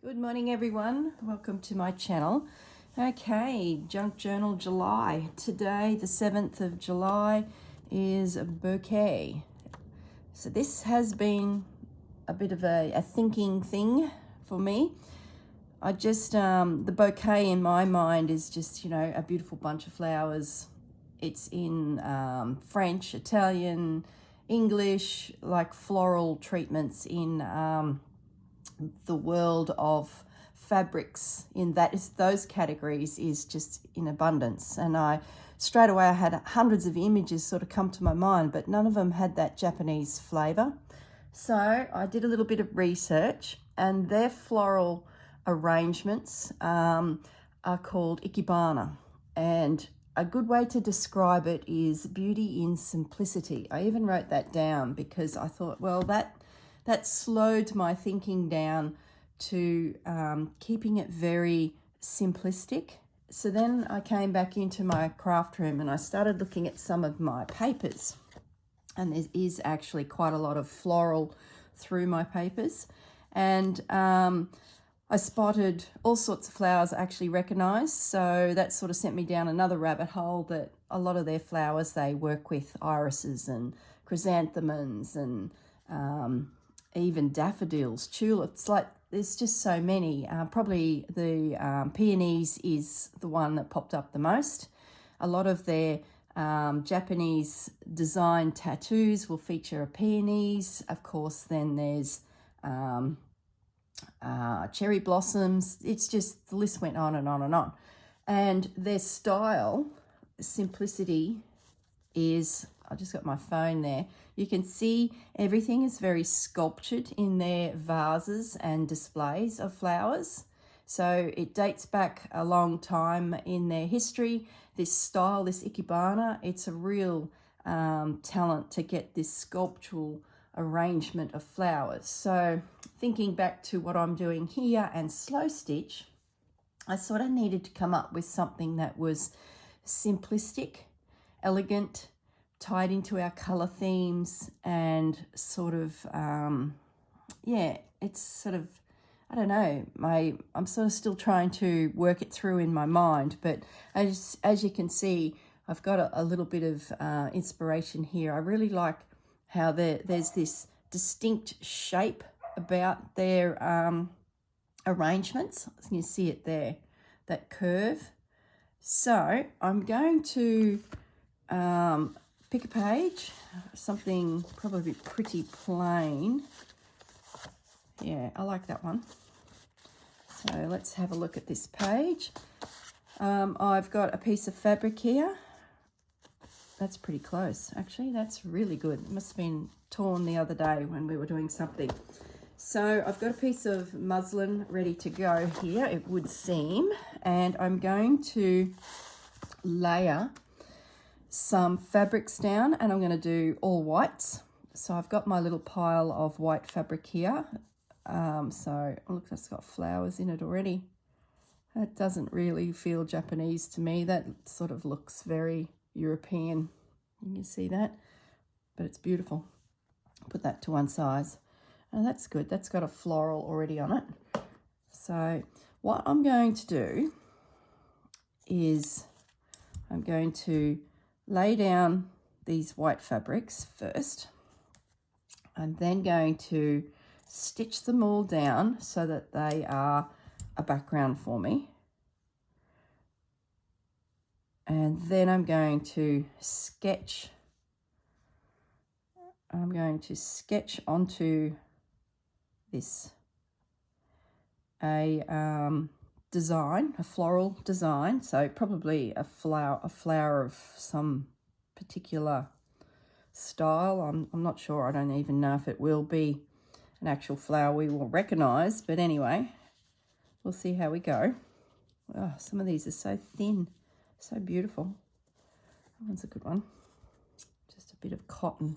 Good morning everyone, welcome to my channel. Okay, Junk Journal July. Today, the 7th of July, is a bouquet. So this has been a bit of a thinking thing for me. I just, the bouquet in my mind is just, you know, a beautiful bunch of flowers. It's in French, Italian, English, like floral treatments in the world of fabrics in that is those categories is just in abundance. And I straight away I had hundreds of images sort of come to my mind, but none of them had that Japanese flavor. So I did a little bit of research, and their floral arrangements are called ikebana, and a good way to describe it is beauty in simplicity. I even wrote that down because I thought, well, that slowed my thinking down to keeping it very simplistic. So then I came back into my craft room and I started looking at some of my papers. And there is actually quite a lot of floral through my papers. And I spotted all sorts of flowers I actually recognised. So that sort of sent me down another rabbit hole that a lot of their flowers, they work with irises and chrysanthemums and even daffodils, tulips, like there's just so many. Probably the peonies is the one that popped up the most. A lot of their Japanese design tattoos will feature a peonies. Of course, then there's cherry blossoms. It's just, the list went on and on and on. And their style, simplicity, is, I just got my phone there. You can see everything is very sculptured in their vases and displays of flowers. So it dates back a long time in their history. This style, this ikebana, it's a real talent to get this sculptural arrangement of flowers. So thinking back to what I'm doing here and slow stitch, I sort of needed to come up with something that was simplistic, elegant, tied into our color themes, and sort of yeah, it's sort of, I don't know, I'm sort of still trying to work it through in my mind, but as you can see, I've got a little bit of inspiration here. I really like how there's this distinct shape about their arrangements. You can see it there, that curve. So I'm going to pick a page, something probably pretty plain. Yeah, I like that one. So let's have a look at this page. I've got a piece of fabric here. That's pretty close, actually. That's really good. It must have been torn the other day when we were doing something. So I've got a piece of muslin ready to go here, it would seem, and I'm going to layer some fabrics down, and I'm going to do all whites. So I've got my little pile of white fabric here. So look, that's got flowers in it already. That doesn't really feel Japanese to me. That sort of looks very European. You can see that, but it's beautiful. Put that to one side. And that's good. That's got a floral already on it. So what I'm going to do is I'm going to lay down these white fabrics first. I'm then going to stitch them all down so that they are a background for me. And then I'm going to sketch. I'm going to sketch onto this a design, a floral design. So probably a flower of some particular style. I'm not sure. I don't even know if it will be an actual flower we will recognize, but anyway, we'll see how we go. Oh, some of these are so thin, so beautiful. That one's a good one. Just a bit of cotton.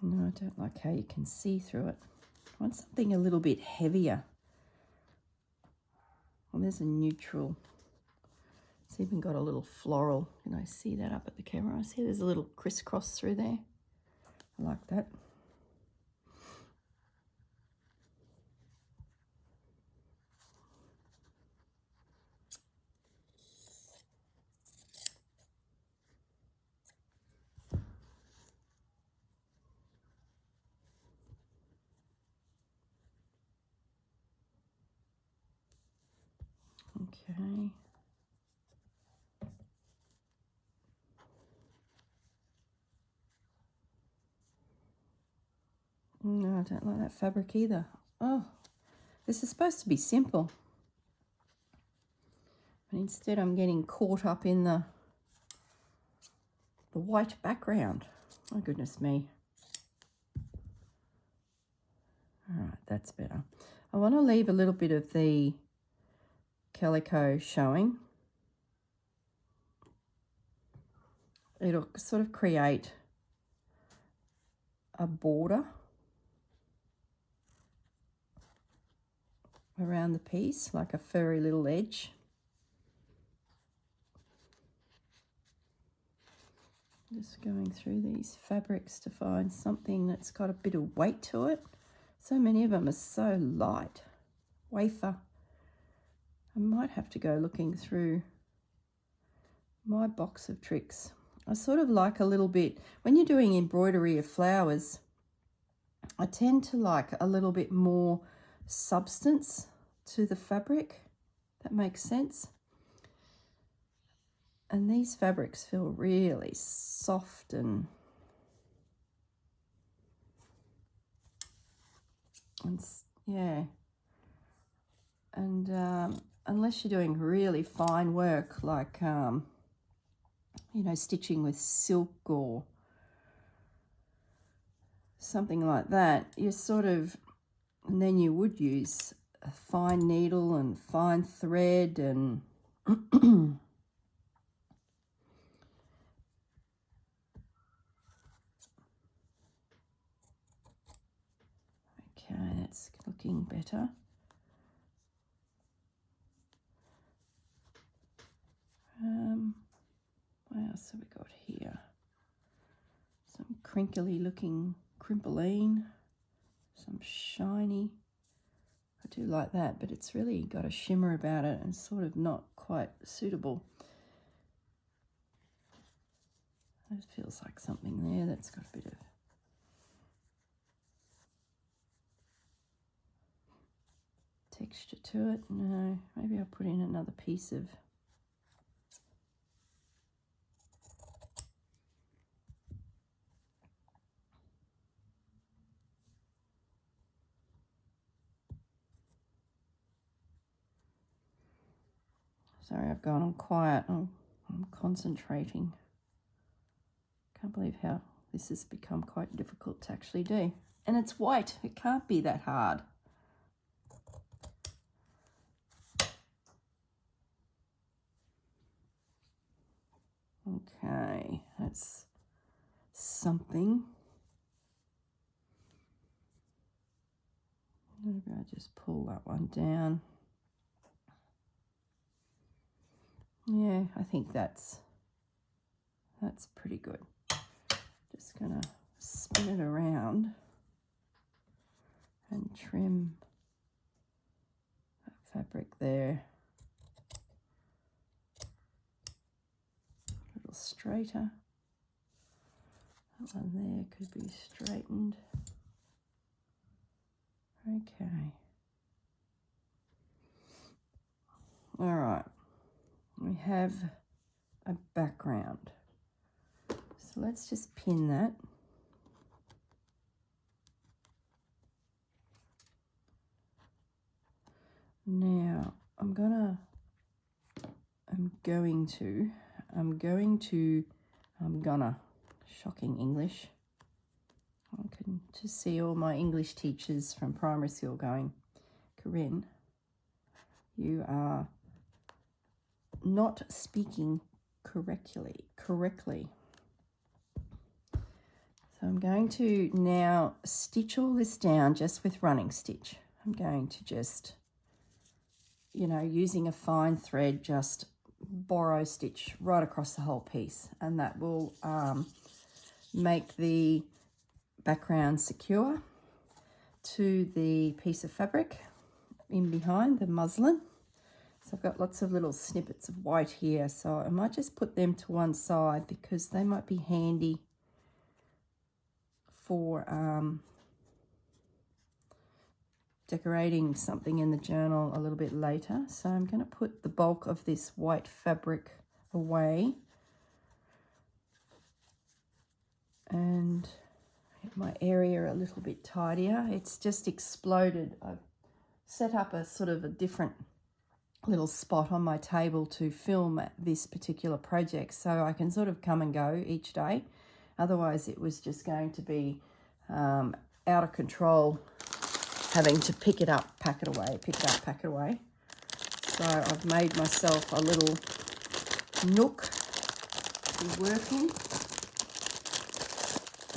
No, I don't like how you can see through it. I want something a little bit heavier. Well, there's a neutral. See, even got a little floral. Can I see that up at the camera? I see there's a little crisscross through there. I like that. Okay. No, I don't like that fabric either. Oh, this is supposed to be simple. But instead I'm getting caught up in the white background. Oh, goodness me. All right, that's better. I want to leave a little bit of the calico showing. It'll sort of create a border around the piece, like a furry little edge. Just going through these fabrics to find something that's got a bit of weight to it. So many of them are so light. Wafer. I might have to go looking through my box of tricks. I sort of like a little bit, when you're doing embroidery of flowers, I tend to like a little bit more substance to the fabric. That makes sense. And these fabrics feel really soft and yeah. And unless you're doing really fine work, like, you know, stitching with silk or something like that, you're sort of, and then you would use a fine needle and fine thread and okay, that's looking better. What else have we got here? Some crinkly looking crimpline, some shiny. I do like that, but it's really got a shimmer about it and sort of not quite suitable. It feels like something there that's got a bit of texture to it. No, maybe I'll put in another piece of sorry, I've gone on quiet. I'm concentrating. Can't believe how this has become quite difficult to actually do. And it's white. It can't be that hard. Okay, that's something. Maybe I just pull that one down. Yeah, I think that's pretty good. Just gonna spin it around and trim that fabric there. A little straighter. That one there could be straightened. Okay. All right. We have a background. So let's just pin that. Now I'm gonna, shocking English. I can just see all my English teachers from primary school going, Corinne, you are not speaking correctly. So I'm going to now stitch all this down just with running stitch. I'm going to just, you know, using a fine thread, just borrow stitch right across the whole piece, and that will make the background secure to the piece of fabric in behind the muslin. So I've got lots of little snippets of white here, so I might just put them to one side because they might be handy for decorating something in the journal a little bit later. So I'm going to put the bulk of this white fabric away and get my area a little bit tidier. It's just exploded. I've set up a sort of a different little spot on my table to film this particular project, so I can sort of come and go each day. Otherwise it was just going to be out of control, having to pick it up, pack it away, pick it up, pack it away. So I've made myself a little nook to work in.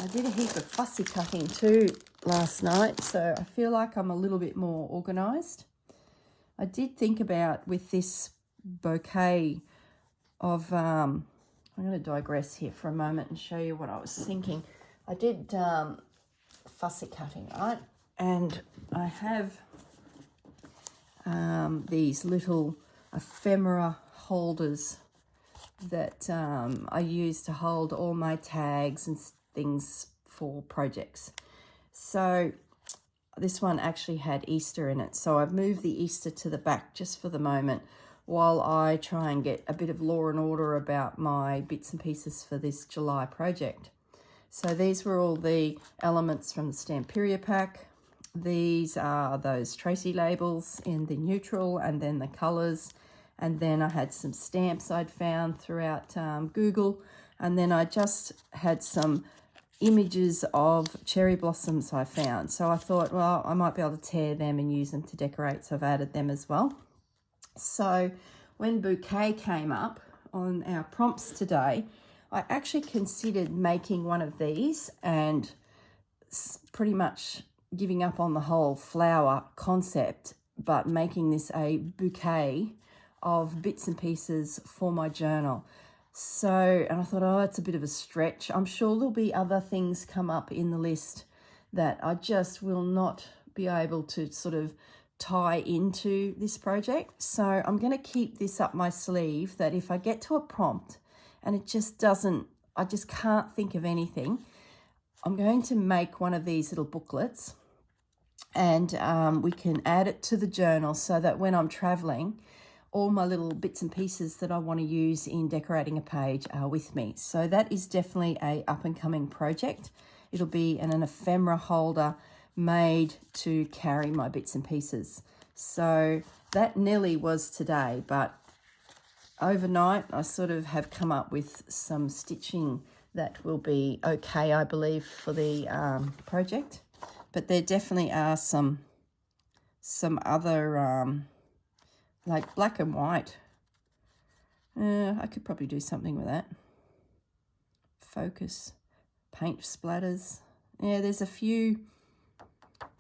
I did a heap of fussy cutting too last night, so I feel like I'm a little bit more organised. I did think about with this bouquet of, I'm going to digress here for a moment and show you what I was thinking. I did fussy cutting, right? And I have these little ephemera holders that I use to hold all my tags and things for projects. So this one actually had Easter in it, so I've moved the Easter to the back just for the moment while I try and get a bit of law and order about my bits and pieces for this July project. So these were all the elements from the Stamperia pack. These are those Tracey labels in the neutral, and then the colours, and then I had some stamps I'd found throughout Google, and then I just had some images of cherry blossoms I found. So I thought, well, I might be able to tear them and use them to decorate, so I've added them as well. So when Bouquet came up on our prompts today, I actually considered making one of these and pretty much giving up on the whole flower concept, but making this a bouquet of bits and pieces for my journal. So, and I thought, oh, it's a bit of a stretch. I'm sure there'll be other things come up in the list that I just will not be able to sort of tie into this project. So I'm going to keep this up my sleeve, that if I get to a prompt and it just doesn't, I just can't think of anything, I'm going to make one of these little booklets, and we can add it to the journal so that when I'm traveling, all my little bits and pieces that I want to use in decorating a page are with me. So that is definitely a up and coming project. It'll be an ephemera holder made to carry my bits and pieces. So that nearly was today, but overnight I sort of have come up with some stitching that will be okay, I believe, for the project. But there definitely are some other like black and white. I could probably do something with that. Focus, paint splatters. Yeah, there's a few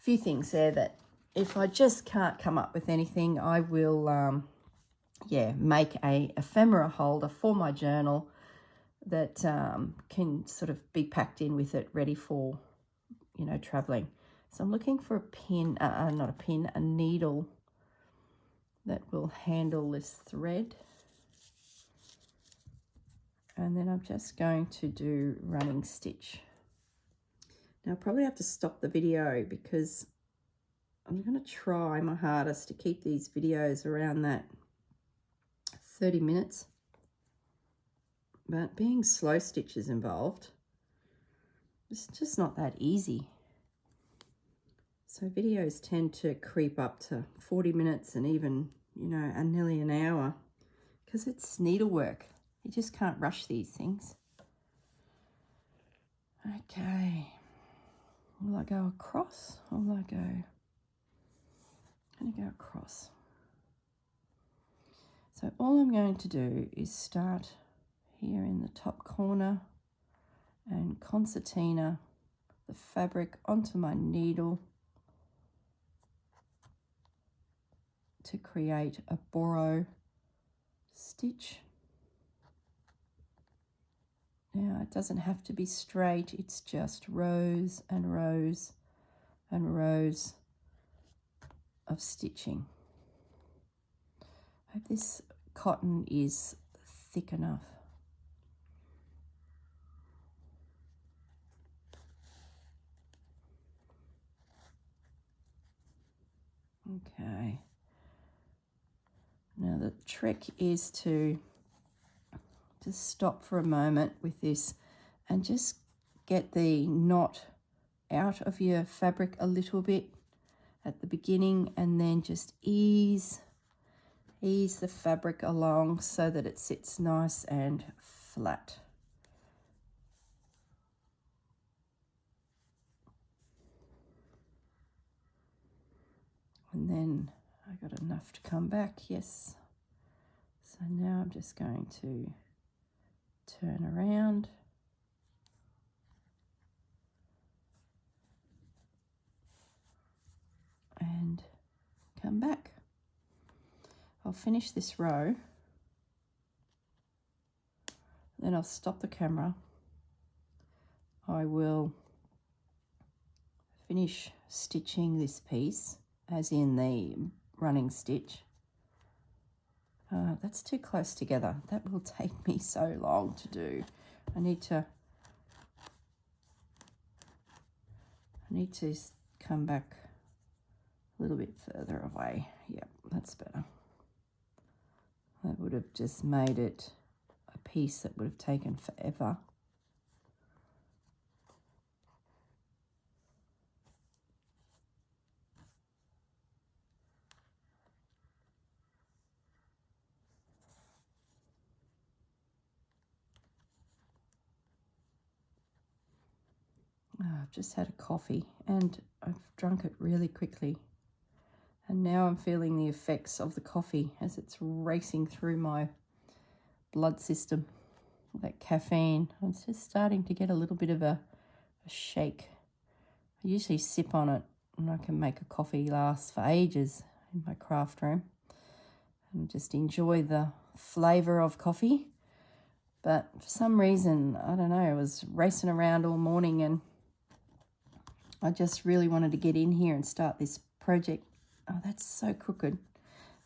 things there that if I just can't come up with anything, I will make a ephemera holder for my journal that can sort of be packed in with it, ready for, you know, traveling. So I'm looking for a pin, not a pin, a needle that will handle this thread. And then I'm just going to do running stitch. Now I'll probably have to stop the video because I'm going to try my hardest to keep these videos around that 30 minutes. But being slow stitches involved, it's just not that easy. So videos tend to creep up to 40 minutes and even, you know, nearly an hour, because it's needlework. You just can't rush these things. Okay. Will I go across or will I go? I'm going to go across. So all I'm going to do is start here in the top corner and concertina the fabric onto my needle to create a borrow stitch. It doesn't have to be straight, it's just rows and rows and rows of stitching. I hope this cotton is thick enough. Okay. Now the trick is to just stop for a moment with this and just get the knot out of your fabric a little bit at the beginning, and then just ease the fabric along so that it sits nice and flat. And then I got enough to come back, yes. So now I'm just going to turn around and come back. I'll finish this row, then I'll stop the camera. I will finish stitching this piece, as in the running stitch. That's too close together. That will take me so long to do. I need to come back a little bit further away. Yep, that's better. That would have just made it a piece that would have taken forever. I've just had a coffee and I've drunk it really quickly. And now I'm feeling the effects of the coffee as it's racing through my blood system. That caffeine, I'm just starting to get a little bit of a shake. I usually sip on it and I can make a coffee last for ages in my craft room and just enjoy the flavour of coffee. But for some reason, I don't know, I was racing around all morning and I just really wanted to get in here and start this project. Oh, that's so crooked.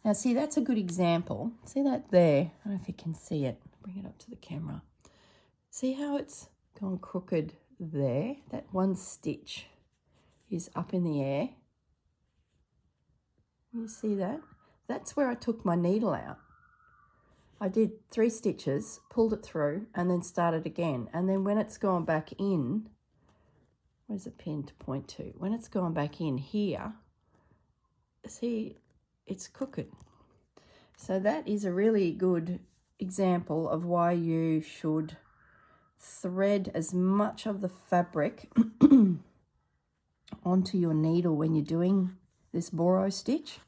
Now, see, that's a good example. See that there? I don't know if you can see it. Bring it up to the camera. See how it's gone crooked there? That one stitch is up in the air. You see that? That's where I took my needle out. I did 3 stitches, pulled it through, and then started again. And then when it's gone back in, where's the pin to point to? When it's gone back in here, see, it's crooked. So that is a really good example of why you should thread as much of the fabric onto your needle when you're doing this borrow stitch.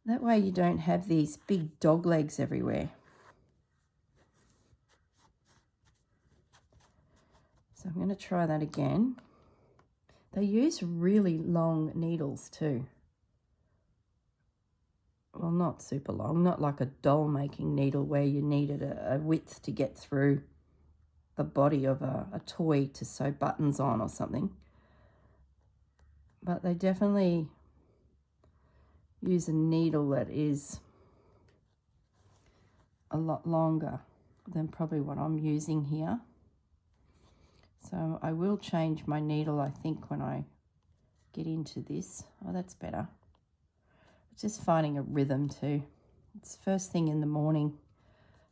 That way you don't have these big dog legs everywhere. So I'm going to try that again. They use really long needles too. Well, not super long, not like a doll making needle where you needed a width to get through the body of a toy to sew buttons on or something. But they definitely use a needle that is a lot longer than probably what I'm using here. So I will change my needle, I think, when I get into this. Oh, that's better. Just finding a rhythm too. It's first thing in the morning.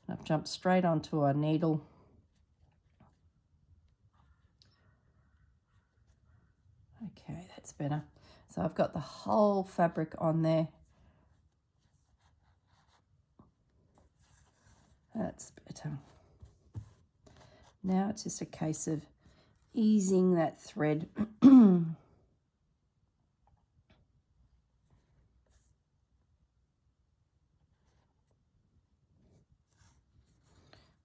I've jumped straight onto a needle. Okay, that's better. So I've got the whole fabric on there. That's better. Now it's just a case of easing that thread.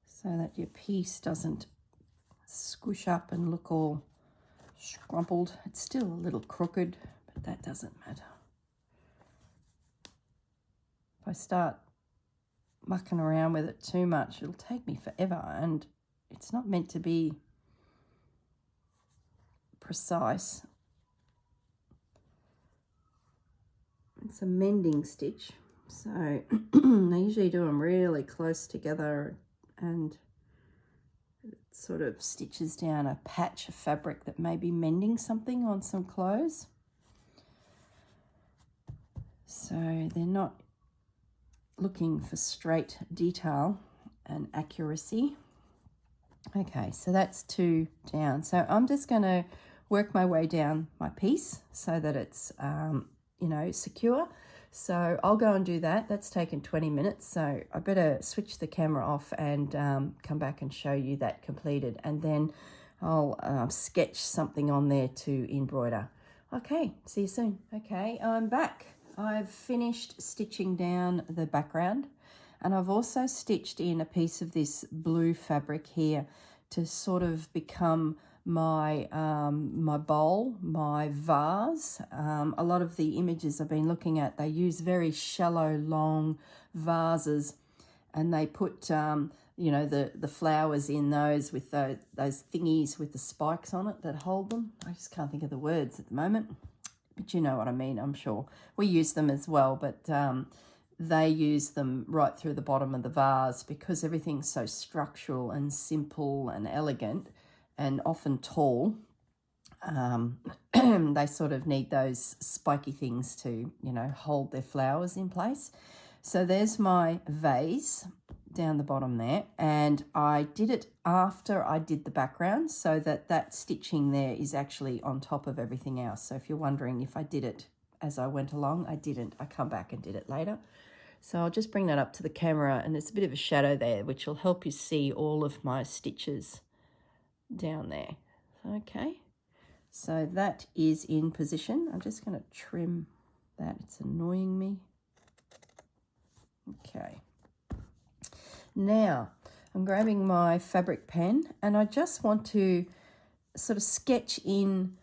So that your piece doesn't squish up and look all scrumpled. It's still a little crooked, but that doesn't matter. If I start mucking around with it too much, it'll take me forever, and it's not meant to be precise. It's a mending stitch, so I usually do them really close together, and it sort of stitches down a patch of fabric that may be mending something on some clothes. So they're not looking for straight detail and accuracy. Okay, so that's 2 down. So I'm just going to work my way down my piece so that it's, you know, secure. So I'll go and do that. That's taken 20 minutes. So I better switch the camera off and come back and show you that completed. And then I'll sketch something on there to embroider. Okay, see you soon. Okay, I'm back. I've finished stitching down the background, and I've also stitched in a piece of this blue fabric here to sort of become my my bowl, my vase. A lot of the images I've been looking at, they use very shallow, long vases, and they put you know, the flowers in those with those thingies with the spikes on it that hold them. I just can't think of the words at the moment, but you know what I mean, I'm sure. We use them as well, but they use them right through the bottom of the vase because everything's so structural and simple and elegant and often tall. They sort of need those spiky things to, you know, hold their flowers in place. So there's my vase down the bottom there, and I did it after I did the background so that that stitching there is actually on top of everything else. So if you're wondering if I did it as I went along, I didn't. I come back and did it later. So I'll just bring that up to the camera, and there's a bit of a shadow there which will help you see all of my stitches down there. Okay, so that is in position. I'm just going to trim that, it's annoying me. Okay, now I'm grabbing my fabric pen, and I just want to sort of sketch in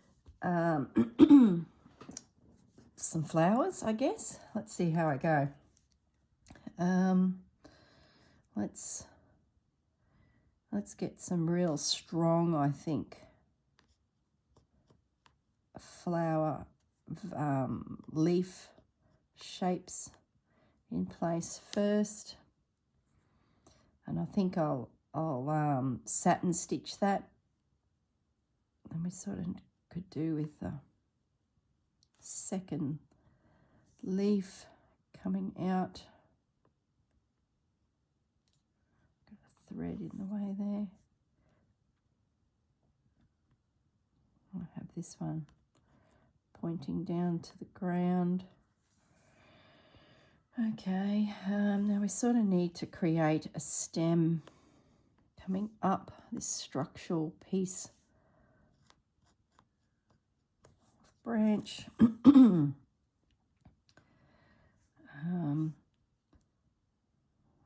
some flowers, I guess. Let's see how I go. Let's get some real strong, I think, flower leaf shapes in place first, and I think I'll satin stitch that, and we sort of could do with the second leaf coming out. Got a thread in the way there. I have this one pointing down to the ground. Okay, now we sort of need to create a stem coming up this structural piece of branch.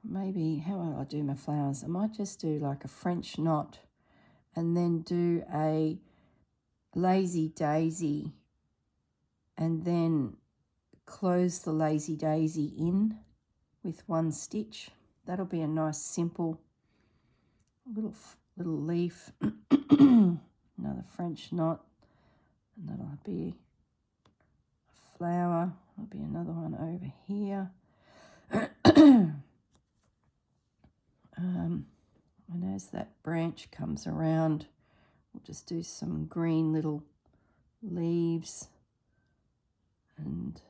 Maybe, how will I do my flowers? I might just do like a French knot and then do a lazy daisy and then close the lazy daisy in with one stitch. That'll be a nice simple little leaf. Another French knot, and that'll be a flower. There'll be another one over here. And as that branch comes around, we'll just do some green little leaves and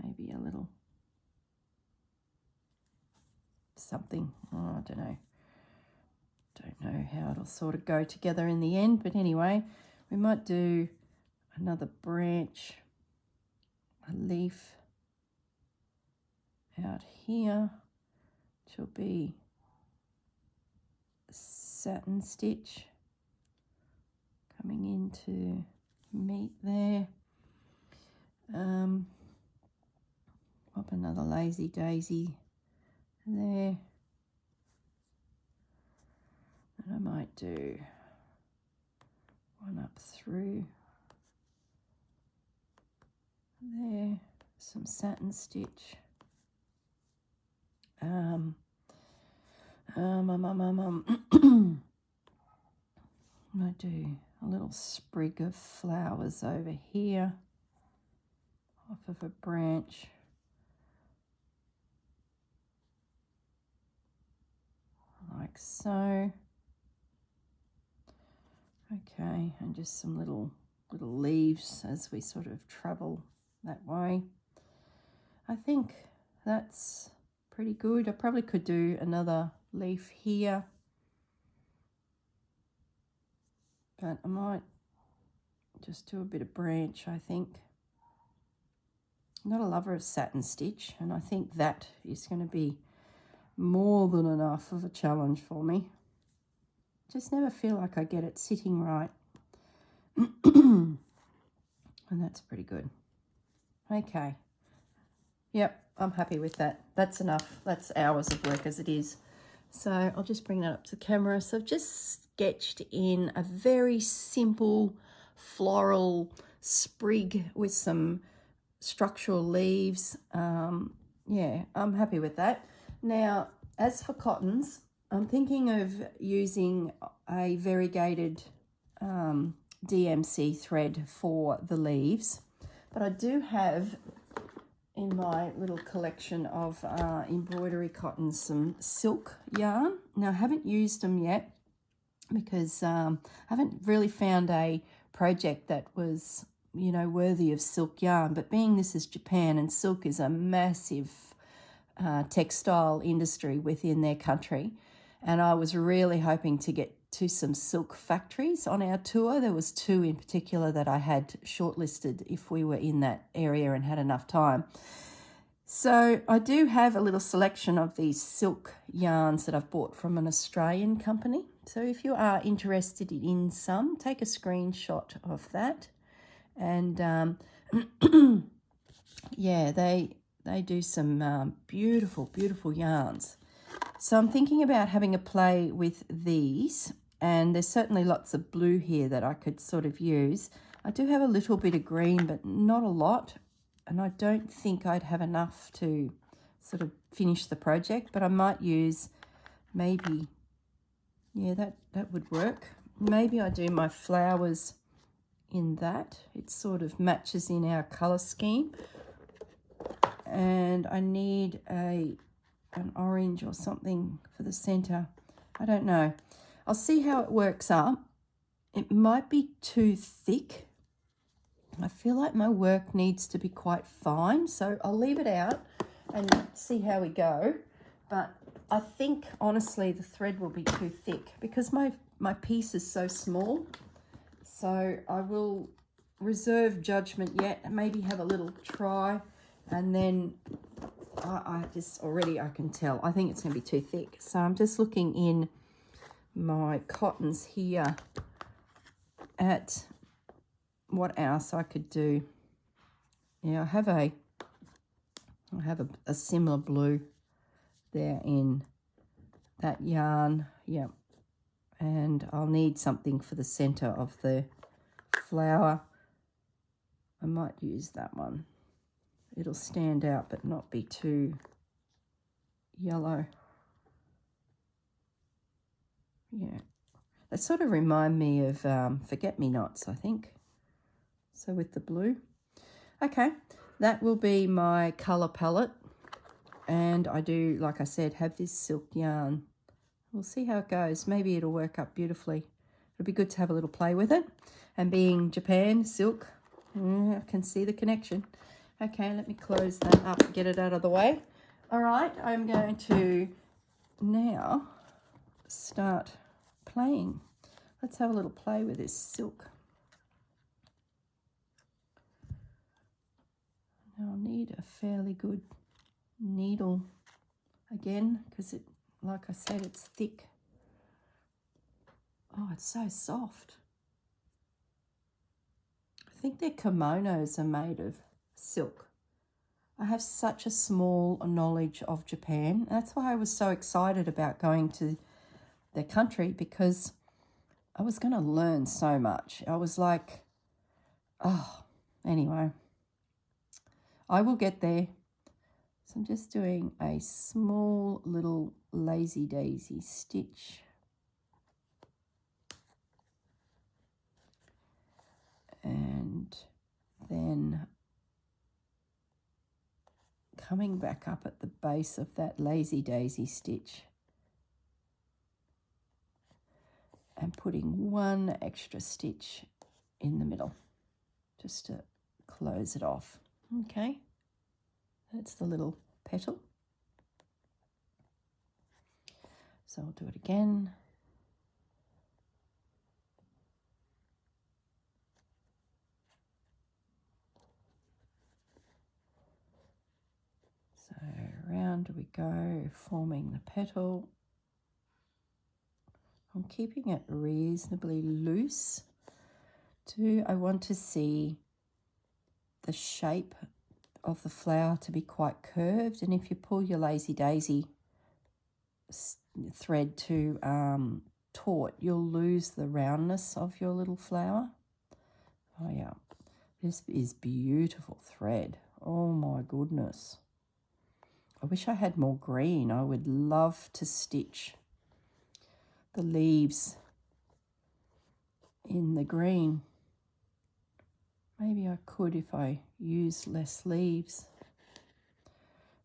maybe a little something. Oh, I don't know how it'll sort of go together in the end, but anyway, we might do another branch, a leaf out here, which will be a satin stitch coming in to meet there. Pop another lazy daisy there, and I might do one up through there, some satin stitch. I do a little sprig of flowers over here off of a branch. Like so. Okay, and just some little leaves as we sort of travel that way. I think that's pretty good. I probably could do another leaf here, but I might just do a bit of branch, I think. I'm not a lover of satin stitch, and I think that is going to be more than enough of a challenge for me. Just never feel like I get it sitting right. And that's pretty good. Okay. Yep, I'm happy with that. That's enough. That's hours of work as it is. So I'll just bring that up to the camera. So I've just sketched in a very simple floral sprig with some structural leaves. Yeah, I'm happy with that. Now, as for cottons, I'm thinking of using a variegated DMC thread for the leaves, but I do have in my little collection of embroidery cotton some silk yarn. Now, I haven't used them yet because I haven't really found a project that was, you know, worthy of silk yarn, but being this is Japan and silk is a massive textile industry within their country, and I was really hoping to get to some silk factories on our tour. There was 2 in particular that I had shortlisted if we were in that area and had enough time. So I do have a little selection of these silk yarns that I've bought from an Australian company. So if you are interested in some, take a screenshot of that. And yeah, they do some beautiful, beautiful yarns. So I'm thinking about having a play with these, and there's certainly lots of blue here that I could sort of use. I do have a little bit of green, but not a lot, and I don't think I'd have enough to sort of finish the project, but I might use maybe, yeah, that would work. Maybe I do my flowers in that. It sort of matches in our colour scheme. And I need an orange or something for the center. I don't know. I'll see how it works up. It might be too thick. I feel like my work needs to be quite fine, so I'll leave it out and see how we go. But I think, honestly, the thread will be too thick because my piece is so small. So I will reserve judgment yet, maybe have a little try, and then I can tell. I think it's going to be too thick. So I'm just looking in my cottons here at what else I could do. Yeah, I have a similar blue there in that yarn. Yep. And I'll need something for the center of the flower. I might use that one. It'll stand out but not be too yellow. Yeah, they sort of remind me of forget-me-nots, I think. So with the blue. Okay, that will be my colour palette. And I do, like I said, have this silk yarn. We'll see how it goes. Maybe it'll work up beautifully. It'll be good to have a little play with it. And being Japan, silk, I can see the connection. Okay, let me close that up and get it out of the way. All right, I'm going to now start playing. Let's have a little play with this silk. Now I'll need a fairly good needle again because it, like I said, it's thick. Oh, it's so soft. I think their kimonos are made of silk. I have such a small knowledge of Japan. That's why I was so excited about going to their country, because I was going to learn so much. I was like, oh, anyway, I will get there. So I'm just doing a small little lazy daisy stitch. And then coming back up at the base of that lazy daisy stitch and putting one extra stitch in the middle just to close it off. Okay, that's the little petal. So I'll do it again. So round we go, forming the petal. I'm keeping it reasonably loose too. I want to see the shape of the flower to be quite curved, and if you pull your lazy daisy thread to taut, you'll lose the roundness of your little flower. Oh yeah, this is beautiful thread. Oh my goodness. I wish I had more green. I would love to stitch the leaves in the green. Maybe I could if I use less leaves.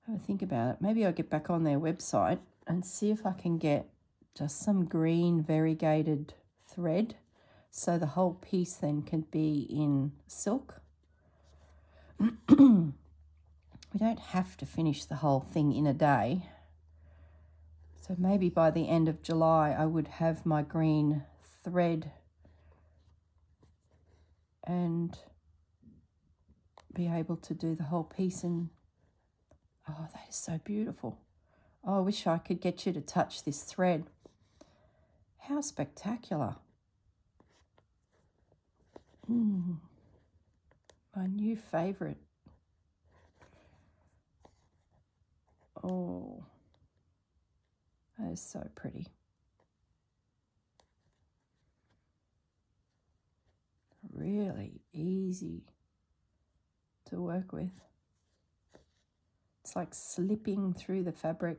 Have a think about it. Maybe I'll get back on their website and see if I can get just some green variegated thread so the whole piece then can be in silk. We don't have to finish the whole thing in a day. So maybe by the end of July I would have my green thread and be able to do the whole piece in. Oh, that is so beautiful. Oh, I wish I could get you to touch this thread. How spectacular. My new favourite. Oh, that is so pretty. Really easy to work with. It's like slipping through the fabric.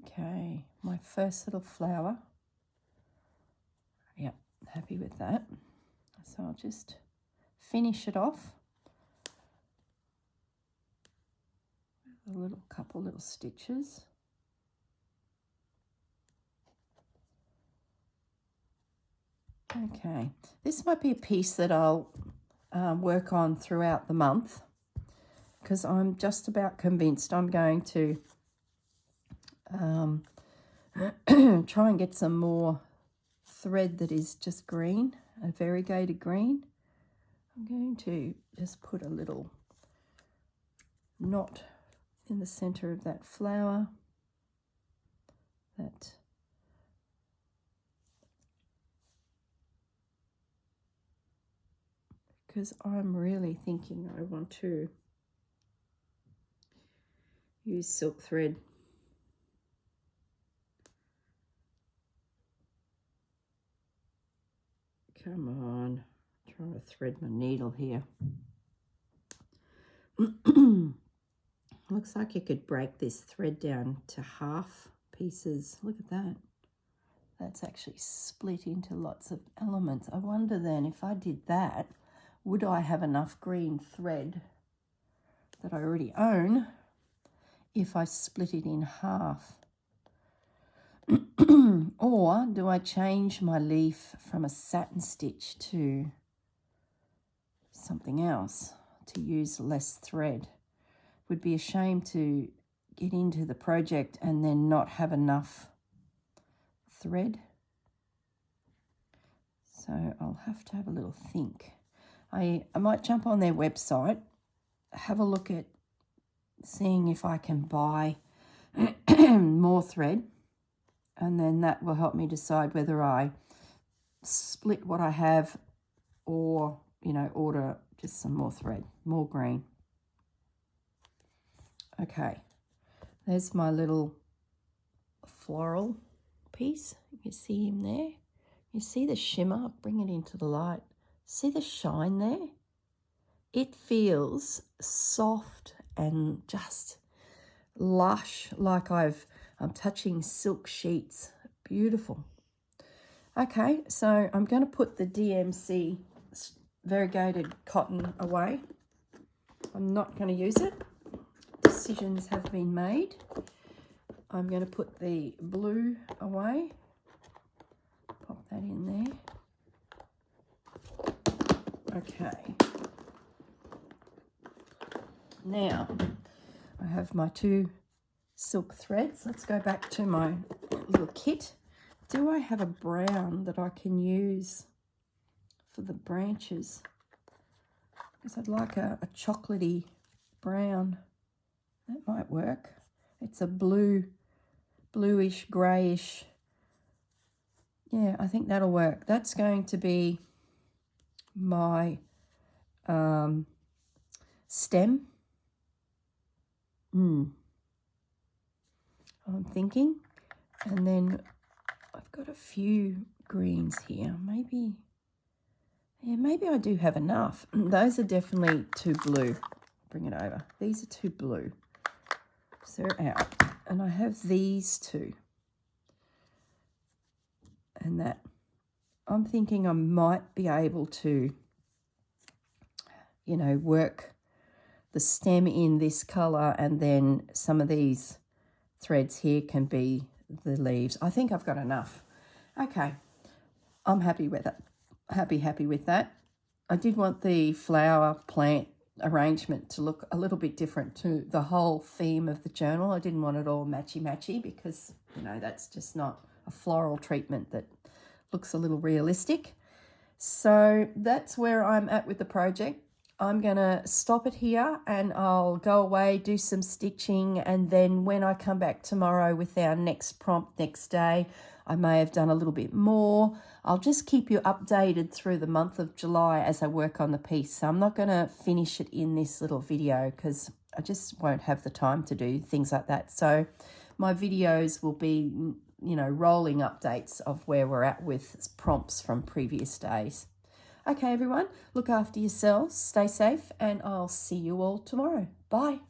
Okay, my first little flower. Yep, happy with that. So I'll just finish it off with a couple little stitches. Okay, this might be a piece that I'll work on throughout the month, because I'm just about convinced I'm going to try and get some more thread that is just green, a variegated green. I'm going to just put a little knot in the center of that flower, because I'm really thinking I want to use silk thread. Come on, I'm trying to thread my needle here. Looks like you could break this thread down to half pieces. Look at that. That's actually split into lots of elements. I wonder then, if I did that, would I have enough green thread that I already own if I split it in half? Or do I change my leaf from a satin stitch to something else to use less thread? Would be a shame to get into the project and then not have enough thread. So I'll have to have a little think. I might jump on their website, have a look at seeing if I can buy more thread, and then that will help me decide whether I split what I have or, you know, order just some more thread, more green. Okay, there's my little floral piece. You can see him there. You see the shimmer? Bring it into the light. See the shine there? it feels soft and just lush, like I'm touching silk sheets. Beautiful. Okay, so I'm going to put the DMC variegated cotton away. I'm not going to use it. Decisions have been made. I'm going to put the blue away. Pop that in there. Okay. Now, I have my 2 silk threads. Let's go back to my little kit. Do I have a brown that I can use for the branches? Because I'd like a chocolatey brown. That might work. It's a bluish, greyish. Yeah, I think that'll work. That's going to be my stem. I'm thinking. And then I've got a few greens here. Maybe I do have enough. Those are definitely too blue. Bring it over. These are too blue. So they're out. And I have these 2. And that. I'm thinking I might be able to, work the stem in this colour, and then some of these threads here can be the leaves. I think I've got enough. Okay, I'm happy with it. Happy with that. I did want the flower plant arrangement to look a little bit different to the whole theme of the journal. I didn't want it all matchy because, that's just not a floral treatment that looks a little realistic. So that's where I'm at with the project. I'm going to stop it here and I'll go away, do some stitching, and then when I come back tomorrow with our next prompt next day, I may have done a little bit more. I'll just keep you updated through the month of July as I work on the piece. So I'm not going to finish it in this little video because I just won't have the time to do things like that. So my videos will be, rolling updates of where we're at with prompts from previous days. Okay, everyone, look after yourselves, stay safe, and I'll see you all tomorrow. Bye.